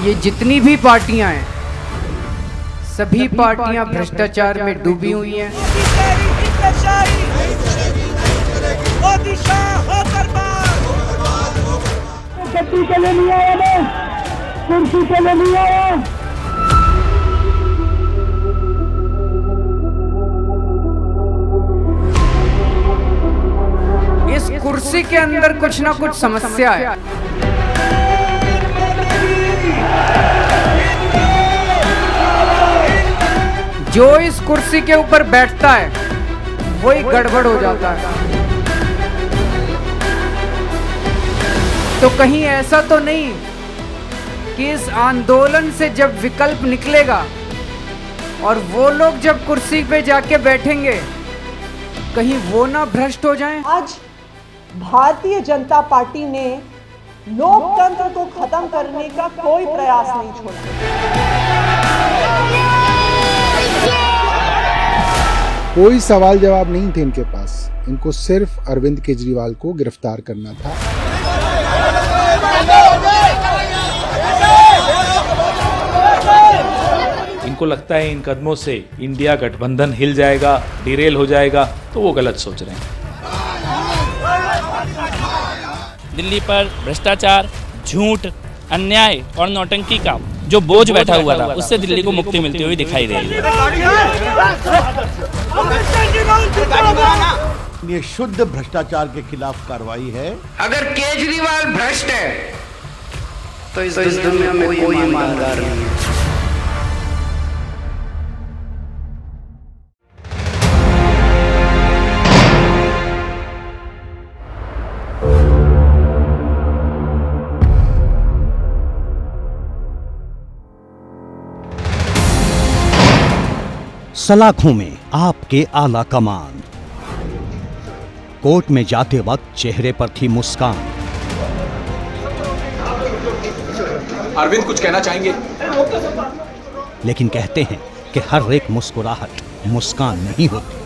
ये जितनी भी पार्टियां हैं, सभी पार्टियां भ्रष्टाचार में डूबी हुई हैं। गद्दी के लिए नहीं आया, मैं कुर्सी के लिए नहीं आया। इस कुर्सी के अंदर कुछ ना कुछ समस्या है। जो इस कुर्सी के ऊपर बैठता है वही गड़बड़ हो जाता है। तो कहीं ऐसा तो नहीं कि इस आंदोलन से जब विकल्प निकलेगा और वो लोग जब कुर्सी पे जाके बैठेंगे, कहीं वो ना भ्रष्ट हो जाएं? आज भारतीय जनता पार्टी ने लोकतंत्र को खत्म करने का कोई प्रयास नहीं छोड़ा। कोई सवाल जवाब नहीं थे इनके पास। इनको सिर्फ अरविंद केजरीवाल को गिरफ्तार करना था। इनको लगता है इन कदमों से इंडिया गठबंधन हिल जाएगा, डिरेल हो जाएगा, तो वो गलत सोच रहे हैं। दिल्ली पर भ्रष्टाचार, झूठ, अन्याय और नौटंकी का जो बोझ बैठा हुआ था, उससे दिल्ली को मुक्ति मिलती हुई दिखाई दे रही है। ये शुद्ध भ्रष्टाचार के खिलाफ कार्रवाई है। अगर केजरीवाल भ्रष्ट है तो इस दुनिया में कोई ईमानदार नहीं है। सलाखों में आपके आला कमान, कोर्ट में जाते वक्त चेहरे पर थी मुस्कान। अरविंद कुछ कहना चाहेंगे? लेकिन कहते हैं कि हर एक मुस्कुराहट मुस्कान नहीं होती।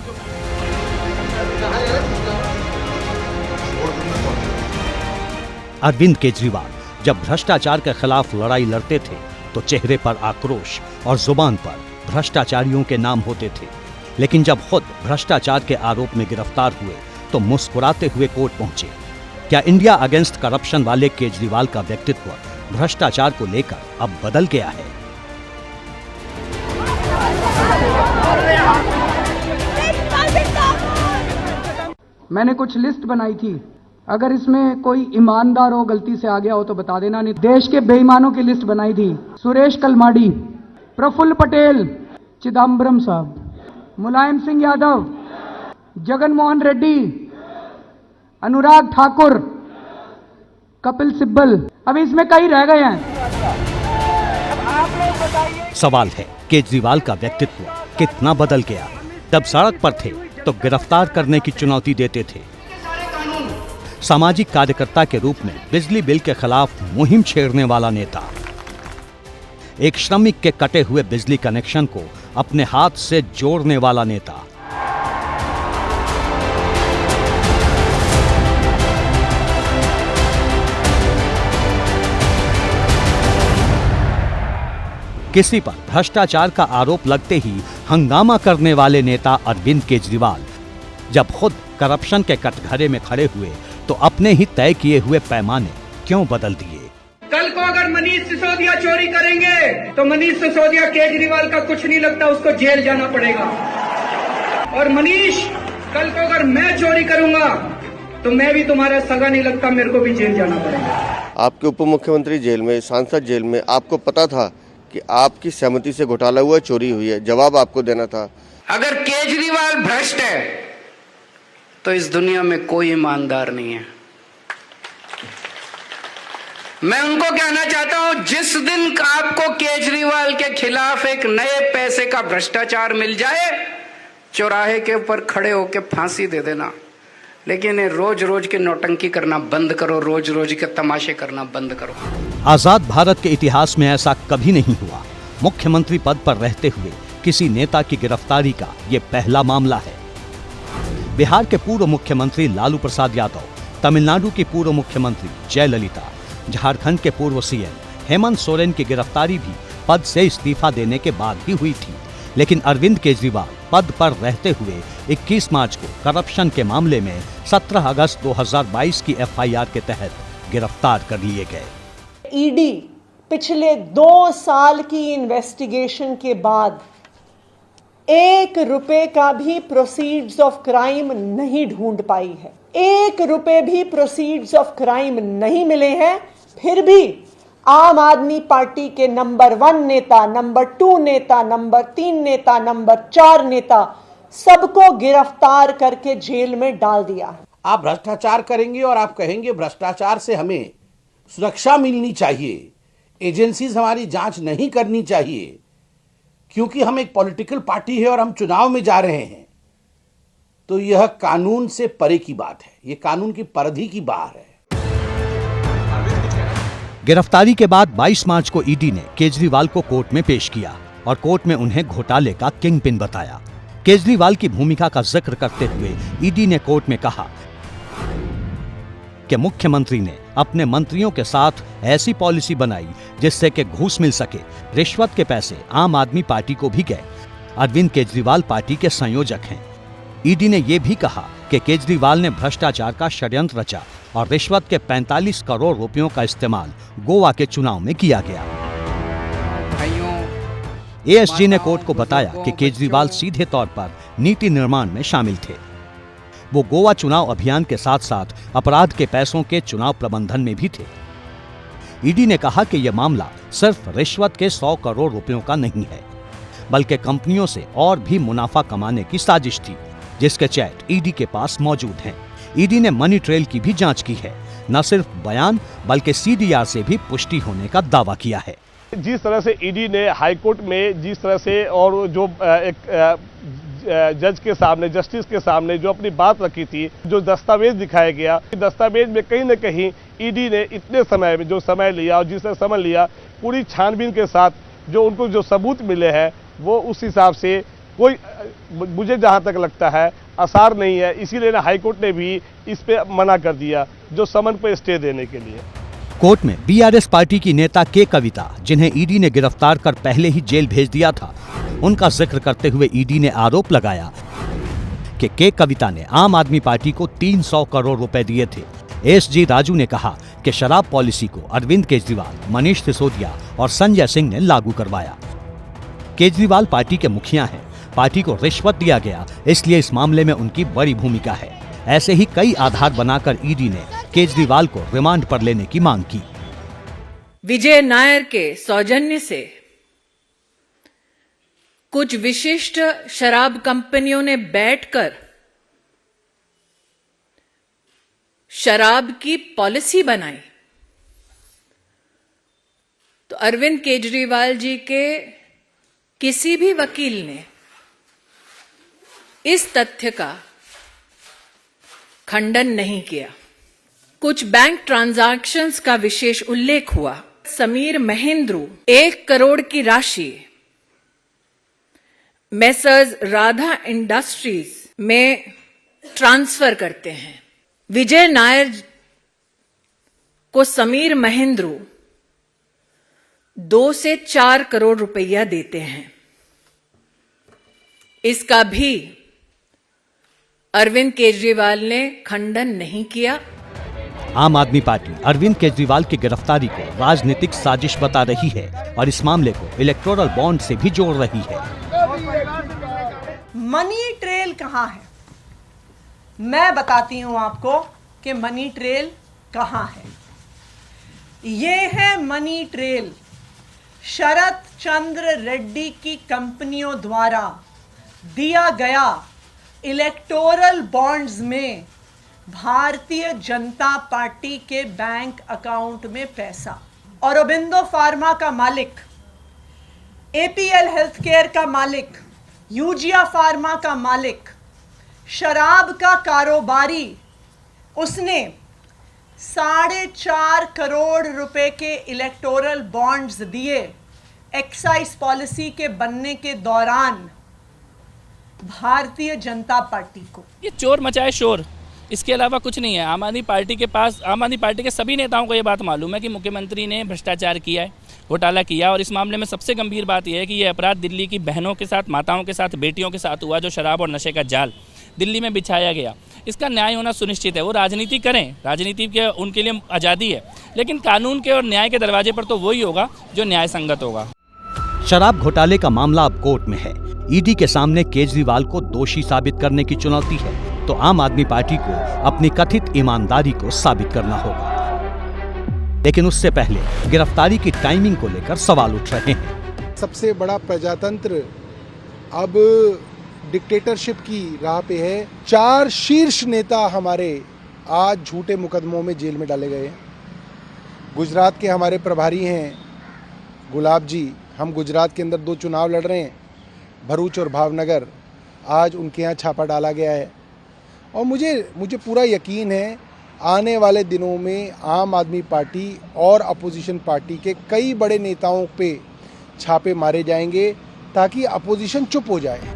अरविंद केजरीवाल जब भ्रष्टाचार के खिलाफ लड़ाई लड़ते थे तो चेहरे पर आक्रोश और जुबान पर भ्रष्टाचारियों के नाम होते थे, लेकिन जब खुद भ्रष्टाचार के आरोप में गिरफ्तार हुए तो मुस्कुराते हुए कोर्ट पहुंचे। क्या इंडिया अगेंस्ट करप्शन वाले केजरीवाल का व्यक्तित्व भ्रष्टाचार को लेकर अब बदल गया है? मैंने कुछ लिस्ट बनाई थी, अगर इसमें कोई ईमानदार हो, गलती से आ गया हो तो बता देना। नहीं, देश के बेईमानों की लिस्ट बनाई थी। सुरेश कलमाडी, प्रफुल्ल पटेल, चिदम्बरम साहब, मुलायम सिंह यादव, जगन मोहन रेड्डी, अनुराग ठाकुर, कपिल सिब्बल। अब इसमें कई रह गए हैं। सवाल है, केजरीवाल का व्यक्तित्व कितना बदल गया? तब सड़क पर थे तो गिरफ्तार करने की चुनौती देते थे। सामाजिक कार्यकर्ता के रूप में बिजली बिल के खिलाफ मुहिम छेड़ने वाला नेता, एक श्रमिक के कटे हुए बिजली कनेक्शन को अपने हाथ से जोड़ने वाला नेता, किसी पर भ्रष्टाचार का आरोप लगते ही हंगामा करने वाले नेता अरविंद केजरीवाल जब खुद करप्शन के कटघरे में खड़े हुए तो अपने ही तय किए हुए पैमाने क्यों बदल दिए? कल को अगर मनीष सिसोदिया चोरी करेंगे तो मनीष सिसोदिया केजरीवाल का कुछ नहीं लगता, उसको जेल जाना पड़ेगा। और मनीष, कल को अगर मैं चोरी करूंगा तो मैं भी तुम्हारा सगा नहीं लगता, मेरे को भी जेल जाना पड़ेगा। आपके उप मुख्यमंत्री जेल में, सांसद जेल में, आपको पता था कि आपकी सहमति से घोटाला हुआ, चोरी हुई है, जवाब आपको देना था। अगर केजरीवाल भ्रष्ट है तो इस दुनिया में कोई ईमानदार नहीं है। मैं उनको कहना चाहता हूं, जिस दिन आपको केजरीवाल के खिलाफ एक नए पैसे का भ्रष्टाचार मिल जाए, चौराहे के ऊपर खड़े होकर फांसी दे देना। लेकिन रोज रोज के नौटंकी करना बंद करो, रोज रोज के तमाशे करना बंद करो। आजाद भारत के इतिहास में ऐसा कभी नहीं हुआ। मुख्यमंत्री पद पर रहते हुए किसी नेता की गिरफ्तारी का ये पहला मामला है। बिहार के पूर्व मुख्यमंत्री लालू प्रसाद यादव, तमिलनाडु की पूर्व मुख्यमंत्री जयललिता, झारखंड के पूर्व सीएम हेमंत सोरेन की गिरफ्तारी भी पद से इस्तीफा देने के बाद ही हुई थी। लेकिन अरविंद केजरीवाल पद पर रहते हुए 21 मार्च को करप्शन के मामले में 17 अगस्त 2022 की एफआईआर के तहत गिरफ्तार कर लिए गए। ईडी पिछले 2 साल की इन्वेस्टिगेशन के बाद 1 रुपए का भी प्रोसीड्स ऑफ क्राइम नहीं ढूंढ पाई है। 1 रुपए भी प्रोसीड्स ऑफ क्राइम नहीं मिले हैं। फिर भी आम आदमी पार्टी के नंबर 1 नेता, नंबर 2 नेता, नंबर 3 नेता, नंबर 4 नेता सबको गिरफ्तार करके जेल में डाल दिया है। आप भ्रष्टाचार करेंगे और आप कहेंगे भ्रष्टाचार से हमें सुरक्षा मिलनी चाहिए, एजेंसीज हमारी जांच नहीं करनी चाहिए, क्योंकि हम एक पॉलिटिकल पार्टी है और हम चुनाव में जा रहे हैं, तो यह कानून से परे की बात है, यह कानून की परिधि की बाहर है। गिरफ्तारी के बाद 22 मार्च को ईडी ने केजरीवाल को कोर्ट में पेश किया और कोर्ट में उन्हें घोटाले का किंगपिन बताया। केजरीवाल की भूमिका का जिक्र करते हुए ईडी ने कोर्ट में कहा कि मुख्यमंत्री ने अपने मंत्रियों के साथ ऐसी पॉलिसी बनाई जिससे कि घूस मिल सके। रिश्वत के पैसे आम आदमी पार्टी को भी गए। अरविंद केजरीवाल पार्टी के संयोजक हैं। ईडी ने यह भी कहा कि केजरीवाल ने भ्रष्टाचार का षड्यंत्र रचा और रिश्वत के 45 करोड़ रुपयों का इस्तेमाल गोवा के चुनाव में किया गया। एएसजी ने कोर्ट को बताया कि केजरीवाल सीधे तौर पर नीति निर्माण में शामिल थे। वो गोवा चुनाव अभियान के साथ साथ अपराध के पैसों के चुनाव प्रबंधन में भी थे। ईडी ने कहा कि यह मामला सिर्फ रिश्वत के 100 करोड़ रुपयों का नहीं है, बल्कि कंपनियों से और भी मुनाफा कमाने की साजिश थी, जिसके चैट ईडी के पास मौजूद हैं। ईडी ने मनी ट्रेल की भी जांच की है। न सिर्फ बयान बल्कि सीडीआर से भी पुष्टि होने का दावा किया है। जिस तरह से ईडी ने हाईकोर्ट में जिस तरह से और जो एक जज के सामने, जस्टिस के सामने जो अपनी बात रखी थी, जो दस्तावेज दिखाया गया, दस्तावेज में कहीं न कहीं ईडी ने इतने समय में जो समय लिया और जिस तरह समय लिया, पूरी छानबीन के साथ जो उनको जो सबूत मिले हैं वो उस हिसाब से कोई, मुझे जहां तक लगता है, आसार नहीं है। इसीलिए ना हाईकोर्ट ने भी इस पे मना कर दिया, जो समन पे स्टे देने के लिए। कोर्ट में बीआरएस पार्टी की नेता के कविता, जिन्हें ईडी ने गिरफ्तार कर पहले ही जेल भेज दिया था, उनका जिक्र करते हुए ईडी ने आरोप लगाया कि के कविता ने आम आदमी पार्टी को 300 करोड़ रुपए दिए थे। एसजी राजू ने कहा कि शराब पॉलिसी को अरविंद केजरीवाल, मनीष सिसोदिया और संजय सिंह ने लागू करवाया। केजरीवाल पार्टी के मुखिया हैं। पार्टी को रिश्वत दिया गया, इसलिए इस मामले में उनकी बड़ी भूमिका है। ऐसे ही कई आधार बनाकर ईडी ने केजरीवाल को रिमांड पर लेने की मांग की। विजय नायर के सौजन्य से कुछ विशिष्ट शराब कंपनियों ने बैठकर शराब की पॉलिसी बनाई, तो अरविंद केजरीवाल जी के किसी भी वकील ने इस तथ्य का खंडन नहीं किया। कुछ बैंक ट्रांजैक्शंस का विशेष उल्लेख हुआ। समीर महेंद्रू 1 करोड़ की राशि मेसर्स राधा इंडस्ट्रीज में ट्रांसफर करते हैं। विजय नायर को समीर महेंद्रू 2 से 4 करोड़ रुपया देते हैं। इसका भी अरविंद केजरीवाल ने खंडन नहीं किया। आम आदमी पार्टी अरविंद केजरीवाल की गिरफ्तारी को राजनीतिक साजिश बता रही है और इस मामले को इलेक्टोरल बॉन्ड से भी जोड़ रही है। मनी ट्रेल कहां है? मैं बताती हूं आपको कि मनी ट्रेल कहां है। ये है मनी ट्रेल शरद चंद्र रेड्डी की कंपनियों द्वारा दिया गया इलेक्टोरल बॉन्ड्स में भारतीय जनता पार्टी के बैंक अकाउंट में पैसा। औरोबिंदो फार्मा का मालिक, एपीएल हेल्थ केयर का मालिक, यूजिया फार्मा का मालिक, शराब का कारोबारी उसने 4.5 करोड़ रुपए के इलेक्टोरल बॉन्ड्स दिए एक्साइज पॉलिसी के बनने के दौरान भारतीय जनता पार्टी को। ये चोर मचाए शोर, इसके अलावा कुछ नहीं है। आम आदमी पार्टी के सभी नेताओं को ये बात मालूम है कि मुख्यमंत्री ने भ्रष्टाचार किया है, घोटाला किया, और इस मामले में सबसे गंभीर बात यह है कि ये अपराध दिल्ली की बहनों के साथ, माताओं के साथ, बेटियों के साथ हुआ, जो शराब और नशे का जाल दिल्ली में बिछाया गया। इसका न्याय होना सुनिश्चित है। वो राजनीति करें, राजनीति के उनके लिए आज़ादी है, लेकिन कानून के और न्याय के दरवाजे पर तो वही होगा जो न्याय संगत होगा। शराब घोटाले का मामला अब कोर्ट में है। ईडी के सामने केजरीवाल को दोषी साबित करने की चुनौती है, तो आम आदमी पार्टी को अपनी कथित ईमानदारी को साबित करना होगा। लेकिन उससे पहले गिरफ्तारी की टाइमिंग को लेकर सवाल उठ रहे हैं। सबसे बड़ा प्रजातंत्र अब डिक्टेटरशिप की राह पे है। 4 शीर्ष नेता हमारे आज झूठे मुकदमों में जेल में डाले गए हैं। गुजरात के हमारे प्रभारी हैं गुलाब जी, हम गुजरात के अंदर 2 चुनाव लड़ रहे हैं, भरूच और भावनगर। आज उनके यहाँ छापा डाला गया है और मुझे पूरा यकीन है आने वाले दिनों में आम आदमी पार्टी और अपोजिशन पार्टी के कई बड़े नेताओं पे छापे मारे जाएंगे ताकि अपोजिशन चुप हो जाए।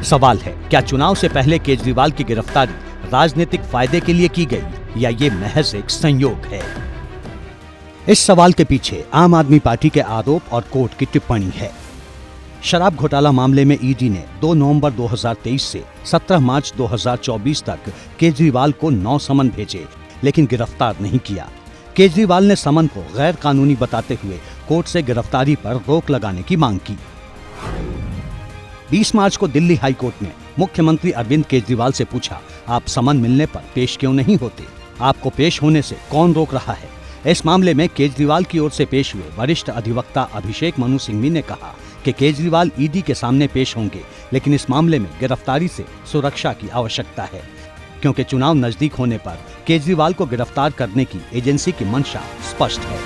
सवाल है, क्या चुनाव से पहले केजरीवाल की गिरफ्तारी राजनीतिक फायदे के लिए की गई या ये महज एक संयोग है? इस सवाल के पीछे आम आदमी पार्टी के आरोप और कोर्ट की टिप्पणी है। शराब घोटाला मामले में ईडी ने 2 नवंबर 2023 से 17 मार्च 2024 तक केजरीवाल को 9 समन भेजे, लेकिन गिरफ्तार नहीं किया। केजरीवाल ने समन को गैर कानूनी बताते हुए कोर्ट से गिरफ्तारी पर रोक लगाने की मांग की। 20 मार्च को दिल्ली हाई कोर्ट ने मुख्यमंत्री अरविंद केजरीवाल से पूछा, आप समन मिलने पर पेश क्यों नहीं होते? आपको पेश होने से कौन रोक रहा है? इस मामले में केजरीवाल की ओर से पेश हुए वरिष्ठ अधिवक्ता अभिषेक मनु सिंघवी ने कहा कि केजरीवाल ईडी के सामने पेश होंगे, लेकिन इस मामले में गिरफ्तारी से सुरक्षा की आवश्यकता है, क्योंकि चुनाव नजदीक होने पर केजरीवाल को गिरफ्तार करने की एजेंसी की मंशा स्पष्ट है।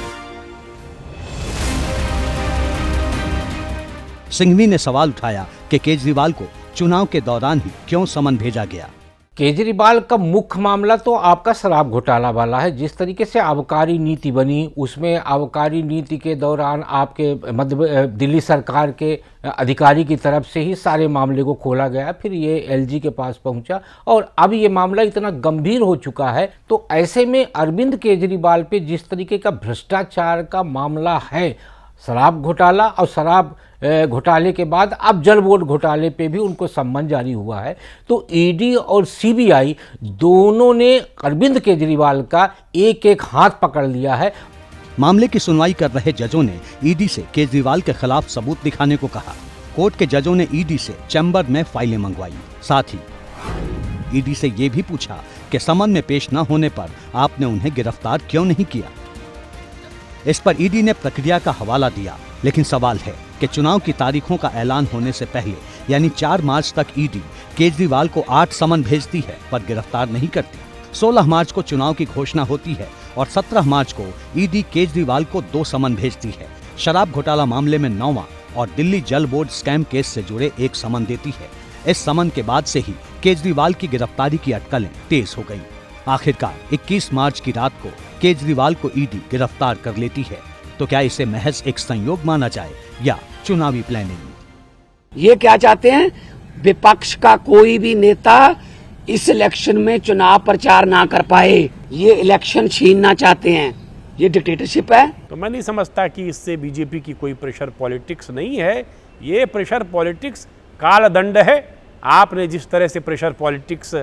सिंघवी ने सवाल उठाया कि केजरीवाल को चुनाव के दौरान ही क्यों समन भेजा गया। केजरीवाल का मुख्य मामला तो आपका शराब घोटाला वाला है। जिस तरीके से आबकारी नीति बनी, उसमें आबकारी नीति के दौरान आपके दिल्ली सरकार के अधिकारी की तरफ से ही सारे मामले को खोला गया, फिर ये एलजी के पास पहुंचा और अब ये मामला इतना गंभीर हो चुका है। तो ऐसे में अरविंद केजरीवाल पे जिस तरीके का भ्रष्टाचार का मामला है, शराब घोटाला और शराब घोटाले के बाद अब जल बोर्ड घोटाले पे भी उनको सम्मन जारी हुआ है, तो ईडी और सीबीआई दोनों ने अरविंद केजरीवाल का एक एक हाथ पकड़ लिया है। मामले की सुनवाई कर रहे जजों ने ईडी से केजरीवाल के खिलाफ सबूत दिखाने को कहा। कोर्ट के जजों ने ईडी से चैम्बर में फाइलें मंगवाई। साथ ही ईडी से ये भी पूछा कि समन में पेश न होने पर आपने उन्हें गिरफ्तार क्यों नहीं किया। इस पर ईडी ने प्रक्रिया का हवाला दिया, लेकिन सवाल है कि चुनाव की तारीखों का ऐलान होने से पहले यानी 4 मार्च तक ईडी केजरीवाल को 8 समन भेजती है पर गिरफ्तार नहीं करती। 16 मार्च को चुनाव की घोषणा होती है और 17 मार्च को ईडी केजरीवाल को 2 समन भेजती है। शराब घोटाला मामले में 9वां और दिल्ली जल बोर्ड स्कैम केस से जुड़े 1 समन देती है। इस समन के बाद से ही केजरीवाल की गिरफ्तारी की अटकलें तेज हो गयी। आखिरकार 21 मार्च की रात को केजरीवाल को ईडी गिरफ्तार कर लेती है। तो क्या इसे महज एक संयोग माना जाए या चुनावी प्लानिंग? ये क्या चाहते हैं, विपक्ष का कोई भी नेता इस इलेक्शन में चुनाव प्रचार ना कर पाए, ये इलेक्शन छीनना चाहते हैं। ये डिक्टेटरशिप है। तो मैं नहीं समझता कि इससे बीजेपी की कोई प्रेशर पॉलिटिक्स नहीं है। ये प्रेशर पॉलिटिक्स कालदंड है। आपने जिस तरह से प्रेशर पॉलिटिक्स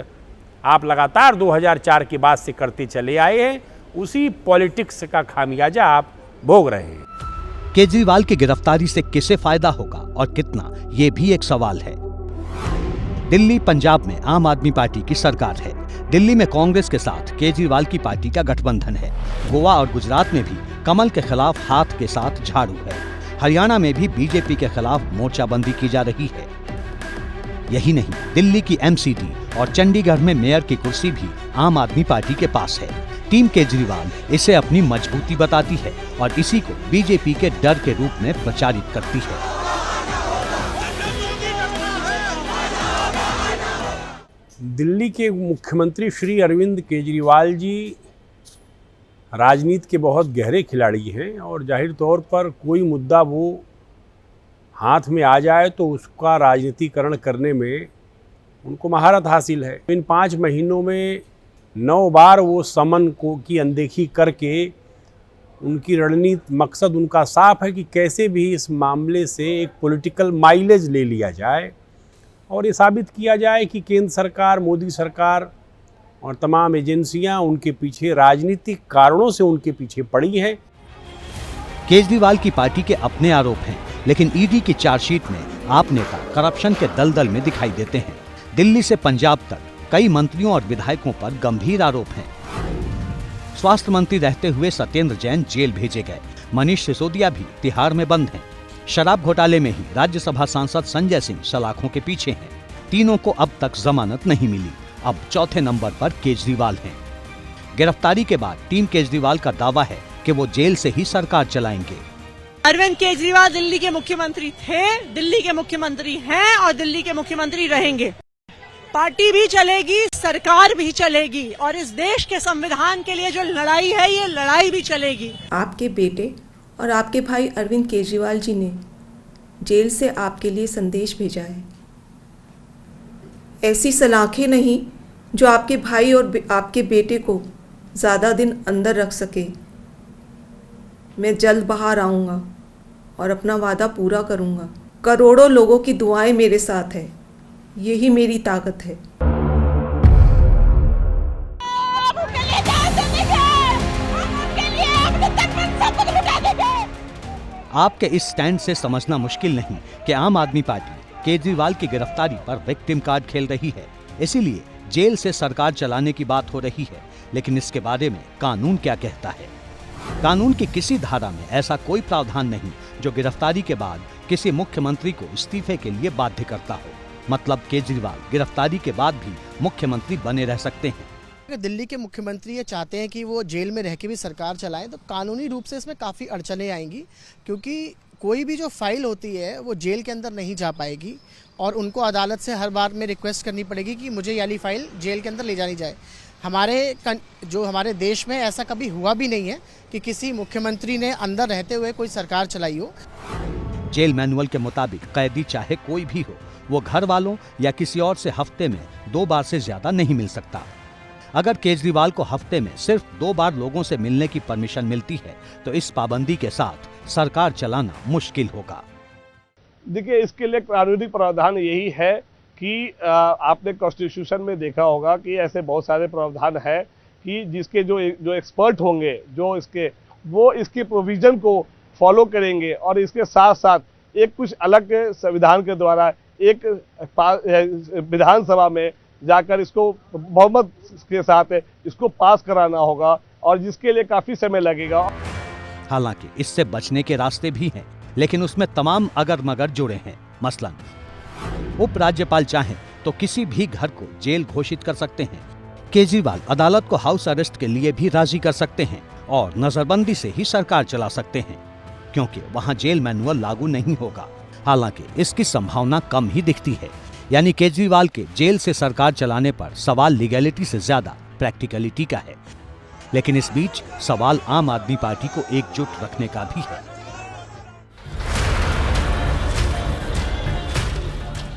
आप लगातार 2004 के बाद से करते चले आए हैं, उसी पॉलिटिक्स का खामियाजा आप भोग रहे हैं। केजरीवाल की गिरफ्तारी से किसे फायदा होगा और कितना, ये भी एक सवाल है। दिल्ली पंजाब में आम आदमी पार्टी की सरकार है। दिल्ली में कांग्रेस के साथ केजरीवाल की पार्टी का गठबंधन है। गोवा और गुजरात में भी कमल के खिलाफ हाथ के साथ झाड़ू है। हरियाणा में भी बीजेपी के खिलाफ मोर्चाबंदी की जा रही है। यही नहीं, दिल्ली की एमसीडी और चंडीगढ़ में मेयर की कुर्सी भी आम आदमी पार्टी के पास है। टीम केजरीवाल इसे अपनी मजबूती बताती है और इसी को बीजेपी के डर के रूप में प्रचारित करती है। दिल्ली के मुख्यमंत्री श्री अरविंद केजरीवाल जी राजनीति के बहुत गहरे खिलाड़ी हैं और जाहिर तौर पर कोई मुद्दा वो हाथ में आ जाए तो उसका राजनीतिकरण करने में उनको महारत हासिल है। इन 5 महीनों में 9 बार वो समन की अनदेखी करके उनकी रणनीति मकसद उनका साफ है कि कैसे भी इस मामले से एक पॉलिटिकल माइलेज ले लिया जाए और ये साबित किया जाए कि केंद्र सरकार, मोदी सरकार और तमाम एजेंसियां उनके पीछे राजनीतिक कारणों से उनके पीछे पड़ी हैं। केजरीवाल की पार्टी के अपने आरोप हैं, लेकिन ईडी की चार्जशीट में आप नेता करप्शन के दलदल में दिखाई देते हैं। दिल्ली से पंजाब तक कई मंत्रियों और विधायकों पर गंभीर आरोप हैं। स्वास्थ्य मंत्री रहते हुए सत्येंद्र जैन जेल भेजे गए। मनीष सिसोदिया भी तिहाड़ में बंद हैं। शराब घोटाले में ही राज्यसभा सांसद संजय सिंह सलाखों के पीछे हैं। तीनों को अब तक जमानत नहीं मिली। अब चौथे नंबर पर केजरीवाल हैं। गिरफ्तारी के बाद टीम केजरीवाल का दावा है कि वो जेल से ही सरकार चलाएंगे। अरविंद केजरीवाल दिल्ली के मुख्यमंत्री थे, दिल्ली के मुख्यमंत्री हैं और दिल्ली के मुख्यमंत्री रहेंगे। पार्टी भी चलेगी, सरकार भी चलेगी और इस देश के संविधान के लिए जो लड़ाई है, ये लड़ाई भी चलेगी। आपके बेटे और आपके भाई अरविंद केजरीवाल जी ने जेल से आपके लिए संदेश भेजा है। ऐसी सलाखें नहीं जो आपके भाई और आपके बेटे को ज़्यादा दिन अंदर रख सके। मैं जल्द बाहर आऊँगा और अपना वादा पूरा करूँगा। करोड़ों लोगों की दुआएं मेरे साथ है, यही मेरी ताकत है। आपके इस स्टैंड से समझना मुश्किल नहीं कि आम आदमी पार्टी केजरीवाल की गिरफ्तारी पर विक्टिम कार्ड खेल रही है। इसीलिए जेल से सरकार चलाने की बात हो रही है। लेकिन इसके बारे में कानून क्या कहता है? कानून की किसी धारा में ऐसा कोई प्रावधान नहीं जो गिरफ्तारी के बाद किसी मुख्यमंत्री को इस्तीफे के लिए बाध्य करता हो। मतलब केजरीवाल गिरफ्तारी के बाद भी मुख्यमंत्री बने रह सकते हैं। दिल्ली के मुख्यमंत्री ये चाहते हैं कि वो जेल में रह के भी सरकार चलाएं, तो कानूनी रूप से इसमें काफ़ी अड़चनें आएंगी, क्योंकि कोई भी जो फाइल होती है वो जेल के अंदर नहीं जा पाएगी और उनको अदालत से हर बार में रिक्वेस्ट करनी पड़ेगी कि मुझे ये वाली फाइल जेल के अंदर ले जानी जाए। हमारे देश में ऐसा कभी हुआ भी नहीं है कि किसी मुख्यमंत्री ने अंदर रहते हुए कोई सरकार चलाई हो। जेल मैनुअल के मुताबिक कैदी चाहे कोई भी हो, वो घर वालों या किसी और से हफ्ते में 2 बार से ज्यादा नहीं मिल सकता। अगर केजरीवाल को हफ्ते में सिर्फ 2 बार लोगों से मिलने की परमिशन मिलती है तो इस पाबंदी के साथ सरकार चलाना मुश्किल होगा। देखिए, इसके लिए कानूनी प्रावधान यही है कि आपने कॉन्स्टिट्यूशन में देखा होगा कि ऐसे बहुत सारे प्रावधान है कि जिसके जो एक्सपर्ट होंगे, वो इसकी प्रोविजन को फॉलो करेंगे और इसके साथ साथ एक कुछ अलग संविधान के द्वारा एक विधानसभा में जाकर इसको बहुमत के साथ इसको पास कराना होगा और जिसके लिए काफी समय लगेगा। हालांकि इससे बचने के रास्ते भी हैं, लेकिन उसमें तमाम अगर मगर जुड़े हैं। मसलन उपराज्यपाल चाहें तो किसी भी घर को जेल घोषित कर सकते हैं। केजरीवाल अदालत को हाउस अरेस्ट के लिए भी राजी कर सकते हैं और नजरबंदी से ही सरकार चला सकते हैं, क्योंकि वहां जेल मैनुअल लागू नहीं होगा। हालांकि इसकी संभावना कम ही दिखती है। यानी केजरीवाल के जेल से सरकार चलाने पर सवाल लीगैलिटी से ज्यादा प्रैक्टिकलिटी का है। लेकिन इस बीच सवाल आम आदमी पार्टी को एकजुट रखने का भी है।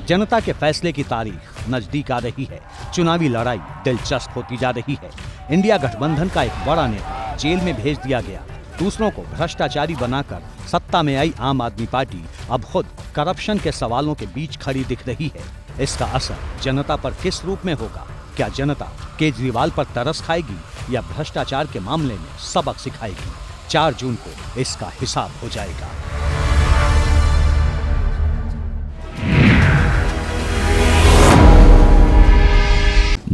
जनता के फैसले की तारीख नजदीक आ रही है। चुनावी लड़ाई दिलचस्प होती जा रही है। इंडिया गठबंधन का एक बड़ा नेता जेल में भेज दिया गया। दूसरों को भ्रष्टाचारी बनाकर सत्ता में आई आम आदमी पार्टी अब खुद करप्शन के सवालों के बीच खड़ी दिख रही है। इसका असर जनता पर किस रूप में होगा? क्या जनता केजरीवाल पर तरस खाएगी या भ्रष्टाचार के मामले में सबक सिखाएगी? 4 जून को इसका हिसाब हो जाएगा।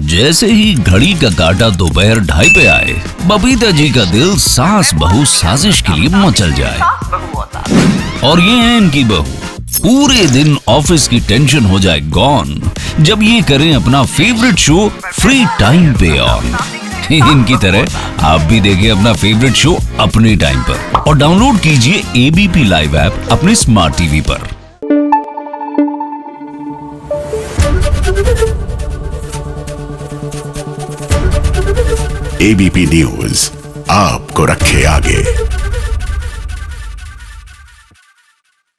जैसे ही घड़ी का काटा दोपहर 2:30 पे आए, बबीता जी का दिल सास बहू साजिश के लिए मचल जाए। और ये है इनकी बहू, पूरे दिन ऑफिस की टेंशन हो जाए गॉन जब ये करें अपना फेवरेट शो फ्री टाइम पे ऑन। इनकी तरह आप भी देखिए अपना फेवरेट शो अपने टाइम पर और डाउनलोड कीजिए एबीपी लाइव ऐप अपने स्मार्ट टीवी पर। एबीपी न्यूज आपको रखे आगे।